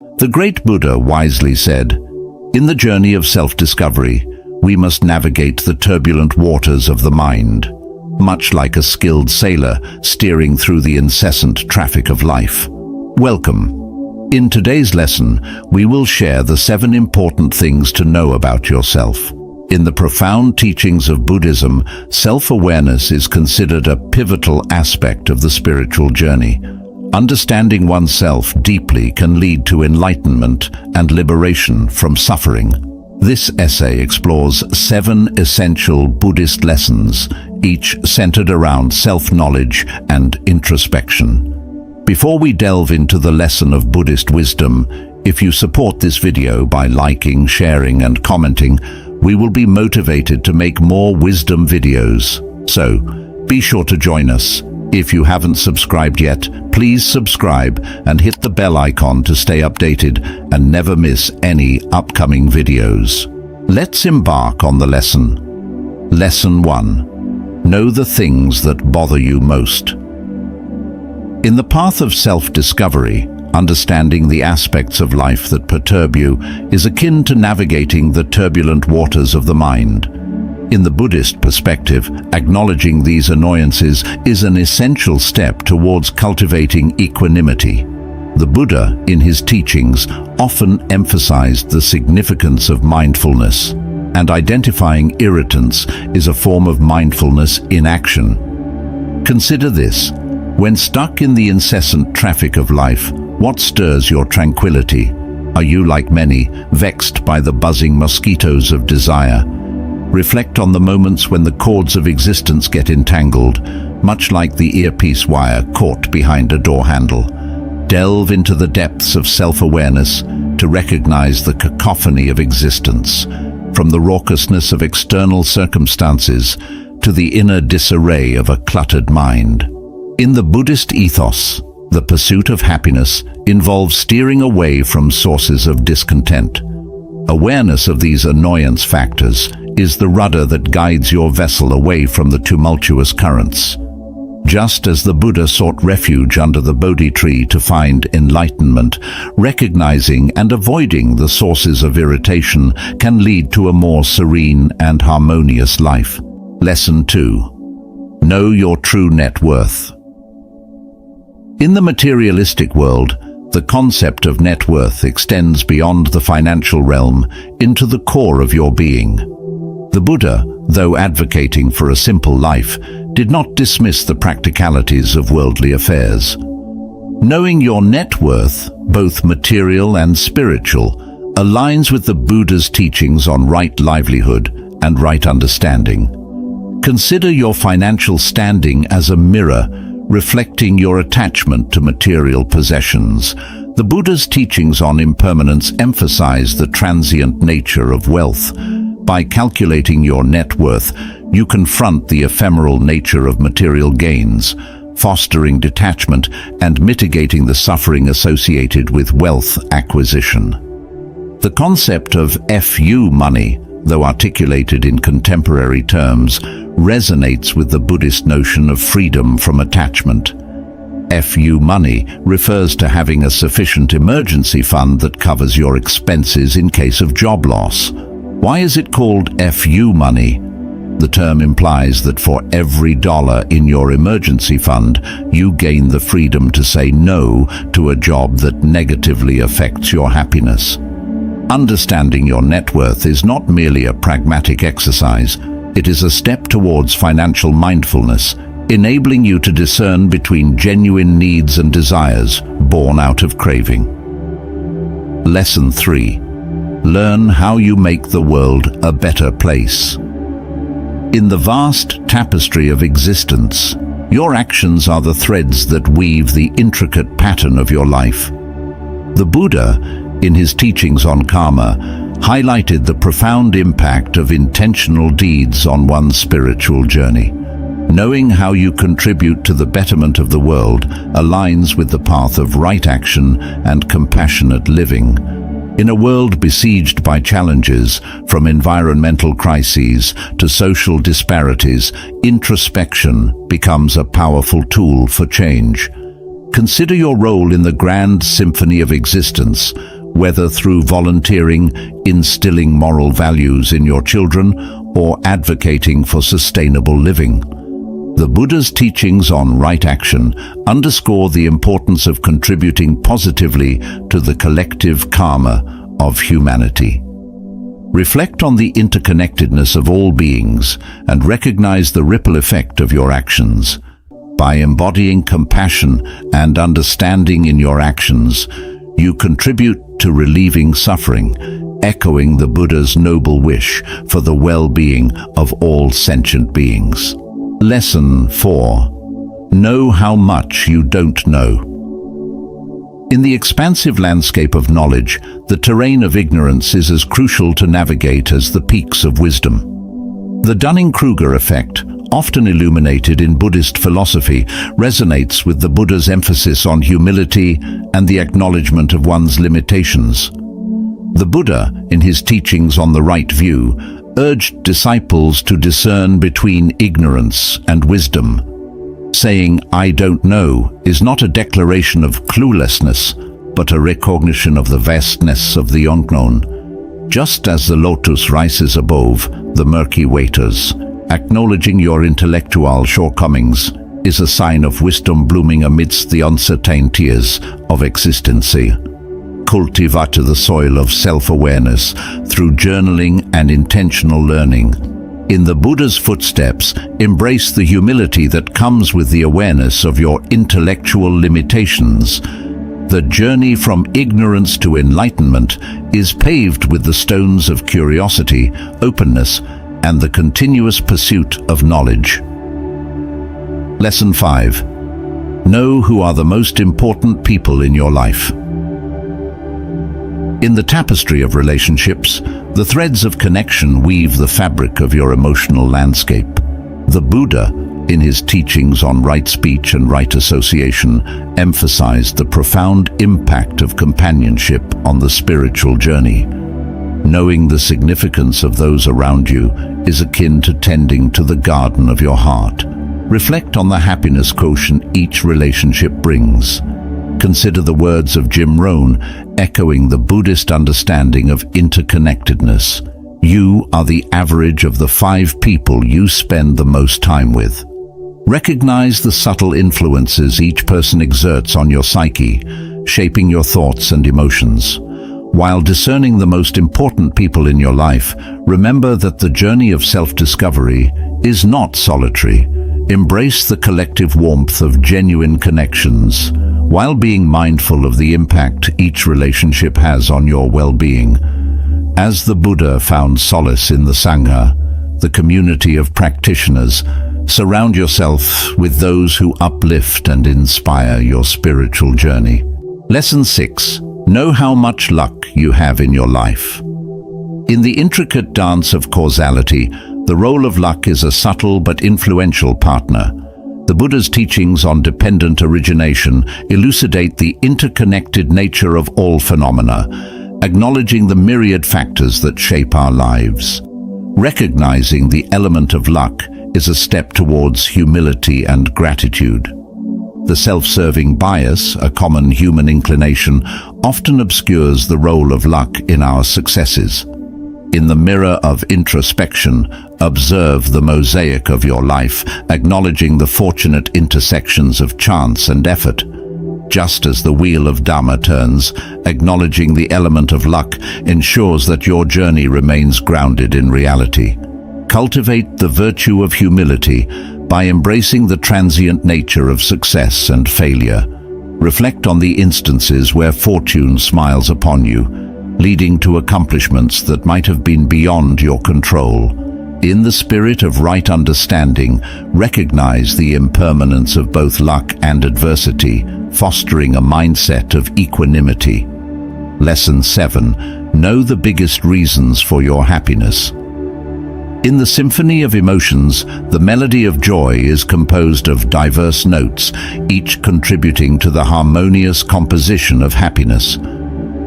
The great Buddha wisely said, "In the journey of self-discovery, we must navigate the turbulent waters of the mind, much like a skilled sailor steering through the incessant traffic of life." Welcome. In today's lesson, we will share the 7 important things to know about yourself. In the profound teachings of Buddhism, self-awareness is considered a pivotal aspect of the spiritual journey. Understanding oneself deeply can lead to enlightenment and liberation from suffering. This essay explores 7 essential Buddhist lessons, each centered around self-knowledge and introspection. Before we delve into the lesson of Buddhist wisdom, if you support this video by liking, sharing, and commenting, we will be motivated to make more wisdom videos. So, be sure to join us. If you haven't subscribed yet, please subscribe and hit the bell icon to stay updated and never miss any upcoming videos. Let's embark on the lesson. Lesson 1. Know the things that bother you most. In the path of self-discovery, understanding the aspects of life that perturb you is akin to navigating the turbulent waters of the mind. In the Buddhist perspective, acknowledging these annoyances is an essential step towards cultivating equanimity. The Buddha, in his teachings, often emphasized the significance of mindfulness, and identifying irritants is a form of mindfulness in action. Consider this. When stuck in the incessant traffic of life, what stirs your tranquility? Are you, like many, vexed by the buzzing mosquitoes of desire? Reflect on the moments when the cords of existence get entangled, much like the earpiece wire caught behind a door handle. Delve into the depths of self-awareness to recognize the cacophony of existence, from the raucousness of external circumstances to the inner disarray of a cluttered mind. In the Buddhist ethos, the pursuit of happiness involves steering away from sources of discontent. Awareness of these annoyance factors is the rudder that guides your vessel away from the tumultuous currents. Just as the Buddha sought refuge under the Bodhi tree to find enlightenment, recognizing and avoiding the sources of irritation can lead to a more serene and harmonious life. Lesson 2. Know your true net worth. In the materialistic world, the concept of net worth extends beyond the financial realm into the core of your being. The Buddha, though advocating for a simple life, did not dismiss the practicalities of worldly affairs. Knowing your net worth, both material and spiritual, aligns with the Buddha's teachings on right livelihood and right understanding. Consider your financial standing as a mirror, reflecting your attachment to material possessions. The Buddha's teachings on impermanence emphasize the transient nature of wealth. By calculating your net worth, you confront the ephemeral nature of material gains, fostering detachment and mitigating the suffering associated with wealth acquisition. The concept of FU money, though articulated in contemporary terms, resonates with the Buddhist notion of freedom from attachment. FU money refers to having a sufficient emergency fund that covers your expenses in case of job loss. Why is it called FU money? The term implies that for every dollar in your emergency fund, you gain the freedom to say no to a job that negatively affects your happiness. Understanding your net worth is not merely a pragmatic exercise. It is a step towards financial mindfulness, enabling you to discern between genuine needs and desires born out of craving. Lesson 3. Learn how you make the world a better place. In the vast tapestry of existence, your actions are the threads that weave the intricate pattern of your life. The Buddha, in his teachings on karma, highlighted the profound impact of intentional deeds on one's spiritual journey. Knowing how you contribute to the betterment of the world aligns with the path of right action and compassionate living. In a world besieged by challenges, from environmental crises to social disparities, introspection becomes a powerful tool for change. Consider your role in the grand symphony of existence, whether through volunteering, instilling moral values in your children, or advocating for sustainable living. The Buddha's teachings on right action underscore the importance of contributing positively to the collective karma of humanity. Reflect on the interconnectedness of all beings and recognize the ripple effect of your actions. By embodying compassion and understanding in your actions, you contribute to relieving suffering, echoing the Buddha's noble wish for the well-being of all sentient beings. Lesson 4. Know how much you don't know. In the expansive landscape of knowledge, the terrain of ignorance is as crucial to navigate as the peaks of wisdom. The Dunning-Kruger effect, often illuminated in Buddhist philosophy, resonates with the Buddha's emphasis on humility and the acknowledgement of one's limitations. The Buddha, in his teachings on the right view, urged disciples to discern between ignorance and wisdom. Saying, "I don't know," is not a declaration of cluelessness, but a recognition of the vastness of the unknown. Just as the lotus rises above the murky waters, acknowledging your intellectual shortcomings is a sign of wisdom blooming amidst the uncertainties of existence. Cultivate the soil of self-awareness through journaling and intentional learning. In the Buddha's footsteps, embrace the humility that comes with the awareness of your intellectual limitations. The journey from ignorance to enlightenment is paved with the stones of curiosity, openness, and the continuous pursuit of knowledge. Lesson 5. Know who are the most important people in your life. In the tapestry of relationships, the threads of connection weave the fabric of your emotional landscape. The Buddha, in his teachings on right speech and right association, emphasized the profound impact of companionship on the spiritual journey. Knowing the significance of those around you is akin to tending to the garden of your heart. Reflect on the happiness quotient each relationship brings. Consider the words of Jim Rohn, echoing the Buddhist understanding of interconnectedness. You are the average of the 5 people you spend the most time with. Recognize the subtle influences each person exerts on your psyche, shaping your thoughts and emotions. While discerning the most important people in your life, remember that the journey of self-discovery is not solitary. Embrace the collective warmth of genuine connections, while being mindful of the impact each relationship has on your well-being. As the Buddha found solace in the Sangha, the community of practitioners, surround yourself with those who uplift and inspire your spiritual journey. Lesson 6. Know how much luck you have in your life. In the intricate dance of causality, the role of luck is a subtle but influential partner. The Buddha's teachings on dependent origination elucidate the interconnected nature of all phenomena, acknowledging the myriad factors that shape our lives. Recognizing the element of luck is a step towards humility and gratitude. The self-serving bias, a common human inclination, often obscures the role of luck in our successes. In the mirror of introspection, observe the mosaic of your life, acknowledging the fortunate intersections of chance and effort. Just as the wheel of Dhamma turns, acknowledging the element of luck ensures that your journey remains grounded in reality. Cultivate the virtue of humility by embracing the transient nature of success and failure. Reflect on the instances where fortune smiles upon you, leading to accomplishments that might have been beyond your control. In the spirit of right understanding, recognize the impermanence of both luck and adversity, fostering a mindset of equanimity. Lesson 7. Know the biggest reasons for your happiness. In the symphony of emotions, the melody of joy is composed of diverse notes, each contributing to the harmonious composition of happiness.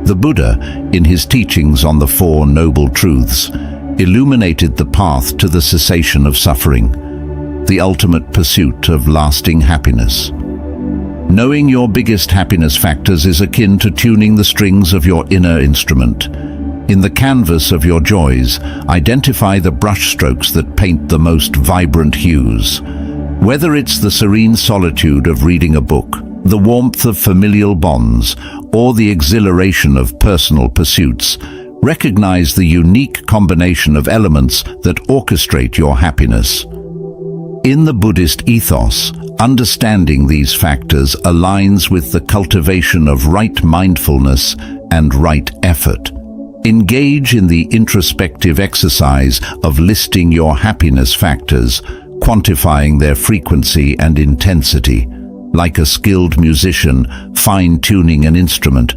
The Buddha, in his teachings on the Four Noble Truths, illuminated the path to the cessation of suffering, the ultimate pursuit of lasting happiness. Knowing your biggest happiness factors is akin to tuning the strings of your inner instrument. In the canvas of your joys, identify the brushstrokes that paint the most vibrant hues. Whether it's the serene solitude of reading a book, the warmth of familial bonds, or the exhilaration of personal pursuits, recognize the unique combination of elements that orchestrate your happiness. In the Buddhist ethos, understanding these factors aligns with the cultivation of right mindfulness and right effort. Engage in the introspective exercise of listing your happiness factors, quantifying their frequency and intensity. Like a skilled musician, fine-tuning an instrument,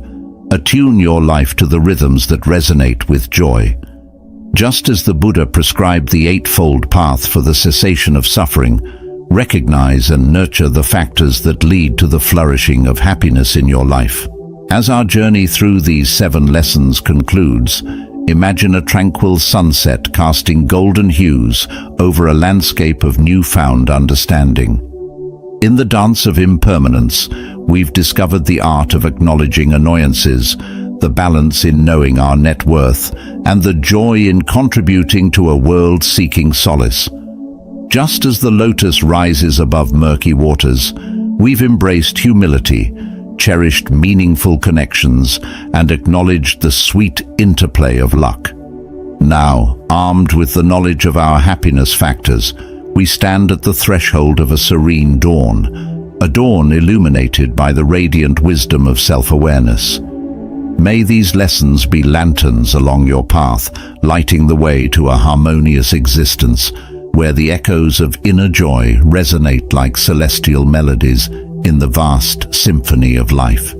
attune your life to the rhythms that resonate with joy. Just as the Buddha prescribed the eightfold path for the cessation of suffering, recognize and nurture the factors that lead to the flourishing of happiness in your life. As our journey through these 7 lessons concludes, imagine a tranquil sunset casting golden hues over a landscape of newfound understanding. In the dance of impermanence, we've discovered the art of acknowledging annoyances, the balance in knowing our net worth, and the joy in contributing to a world seeking solace. Just as the lotus rises above murky waters, we've embraced humility, cherished meaningful connections, and acknowledged the sweet interplay of luck. Now, armed with the knowledge of our happiness factors, we stand at the threshold of a serene dawn, a dawn illuminated by the radiant wisdom of self-awareness. May these lessons be lanterns along your path, lighting the way to a harmonious existence, where the echoes of inner joy resonate like celestial melodies in the vast symphony of life.